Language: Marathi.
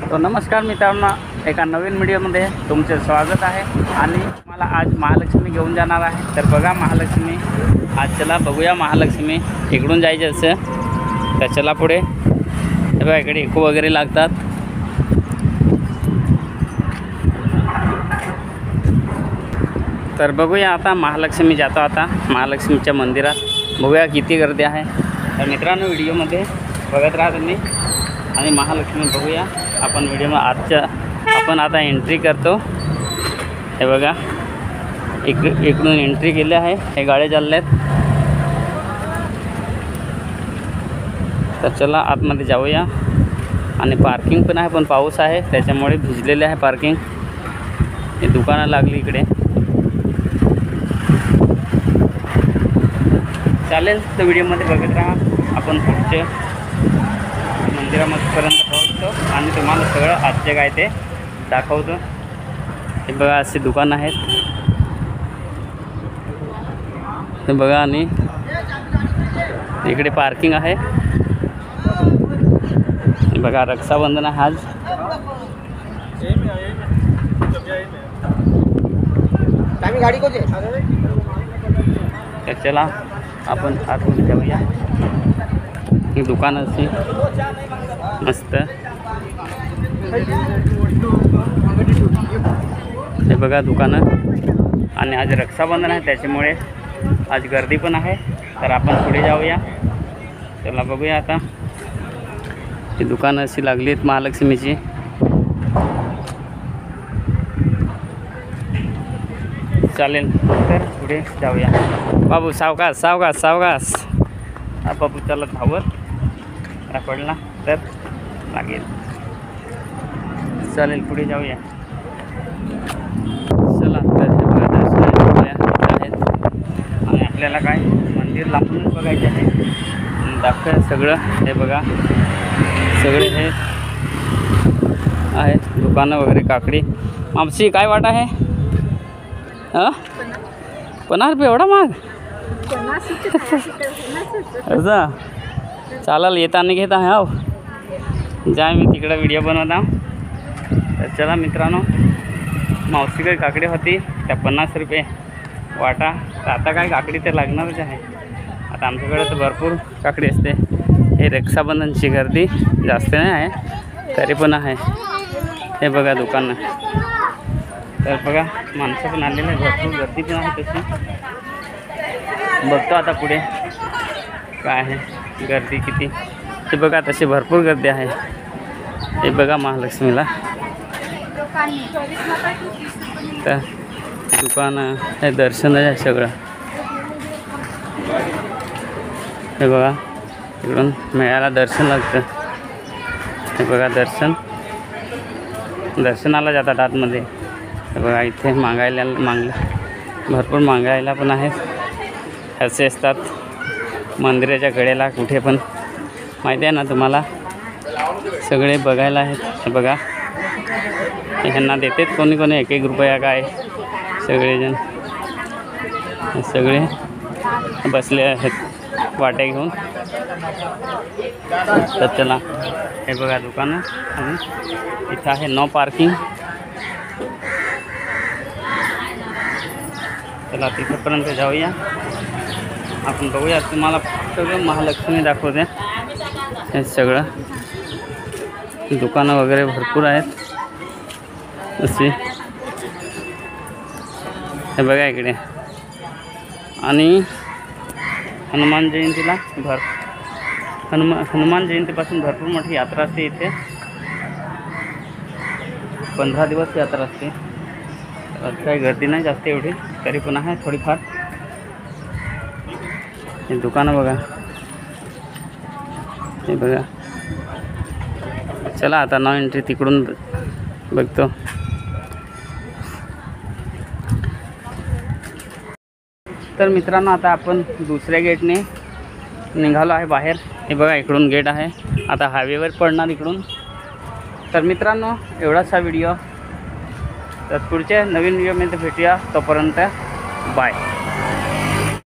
तो नमस्कार मित्रांनो, एका नवीन व्हिडिओमध्ये तुमचे स्वागत आहे। आणि मला आज महालक्ष्मी घेऊन जाणार आहे। तर बघा महालक्ष्मी, आज चला बघूया महालक्ष्मी। इकडून जायचं असं तर चला पुढे। हे बघा इकडे इको वगैरे लागतात। तर बघूया आता महालक्ष्मी जातो। आता महालक्ष्मीच्या मंदिरात बघूया किती गर्दी आहे। तर मित्रांनो व्हिडिओमध्ये बघत राहा तुम्ही आणि महालक्ष्मी बघूया आपण व्हिडिओमध्ये। आपण आता एंट्री करतो। हे बघा इकडून एंट्री केली आहे। हे गाड्या चालल्या आहेत। तर चला आतमध्ये जाऊया। आणि पार्किंग पण आहे, पण पाऊस आहे त्याच्यामुळे भिजलेले आहे पार्किंग। हे दुकानं लागली इकडे। चालेल तर व्हिडिओमध्ये बघत राहा। आपण पुढचे मंदिरापर्यंत पोहोचतो आणि तुम्हाला सगळं आजचे काय ते दाखवतो। हे बघा असे दुकान आहेत। हे बघा आणि इकडे पार्किंग आहे। हे बघा रक्षाबंधन आहे आज। तर चला आपण आतमध्ये जाऊया। ही दुकान अशी मस्त। हे बघा दुकानं। आणि आज रक्षाबंधन आहे त्याच्यामुळे आज गर्दी पण आहे। तर आपण पुढे जाऊया। चला बघूया आता। ही दुकानं अशी लागली आहेत महालक्ष्मीची। चालेल तर पुढे जाऊया। बाबू सावकाश सावकाश सावकाश। हा बाबू चालत धावत पडला तर लागेल। चालेल पुढे जाऊया। चला तर हे बघा दर्शन आहेत। आणि आपल्याला काय मंदिर लांबूनच बघायचे आहे। दाखव सगळं। हे बघा सगळे हे आहे दुकानं वगैरे। काकडी मावशी काय वाट आहे? हां 50 रुपये एवढा महाग? असं चालेल येताना घेत आहे। हो जाय मी तिकडं व्हिडिओ बनवता। तर चला मित्रांनो, मावशीकडे काकडी होती त्या 50 रुपये वाटा। तर आता काय काकडी तर लागणारच आहे। आता आमच्याकडे तर भरपूर काकडी असते। हे रक्षाबंधनची गर्दी जास्त नाही आहे तरी पण आहे। हे बघा दुकानं। तर बघा माणसं पण आलेले आहे, भरपूर गर्दी पण आहे तशी। बघतो आता पुढे काय आहे गर्दी किती। हे बघा तशी भरपूर गर्दी आहे। हे बघा महालक्ष्मीला तर दुकानं हे दर्शन आहे सगळं। हे बघा इकडून मेळ्याला दर्शन लागतं। हे बघा दर्शनाला जातात आतमध्ये। हे बघा इथे भरपूर मागायला पण आहेत। असे असतात मंदिराच्या कडेला कुठे पण, माहिती आहे ना तुम्हाला। सगळे बघायला आहेत। हे बघा ह्यांना देतात कोणी कोणी 1-1 रुपया काय। सगळेजण सगळे बसले आहेत वाटे घेऊन। तर चला हे बघा दुकानं। आणि इथं आहे नो पार्किंग। चला तिथपर्यंत जाऊया आपण। बघूया तुम्हाला सगळं महालक्ष्मी दाखवते। हे सगळं दुकानं वगैरे भरपूर आहेत अशी। हे बघा इकडे। आणि हनुमान जयंतीला हनुमान जयंतीपासून भरपूर मोठी यात्रा असते इथे। 15 दिवस यात्रा असते। काही गर्दी नाही जास्त एवढी, तरी पण आहे थोडीफार। हे दुकानं बघा। हे बघा चला आता नो एंट्री तिकडून बघतो। तर मित्रांनो आता आपण दुसऱ्या गेटने निघालो आहे बाहेर। हे बघा इकडून गेट आहे। आता हायवेवर पडणार इकडून। तर मित्रांनो एवढाच हा व्हिडिओ। तर पुढच्या नवीन व्हिडिओमध्ये भेटूया। तोपर्यंत बाय।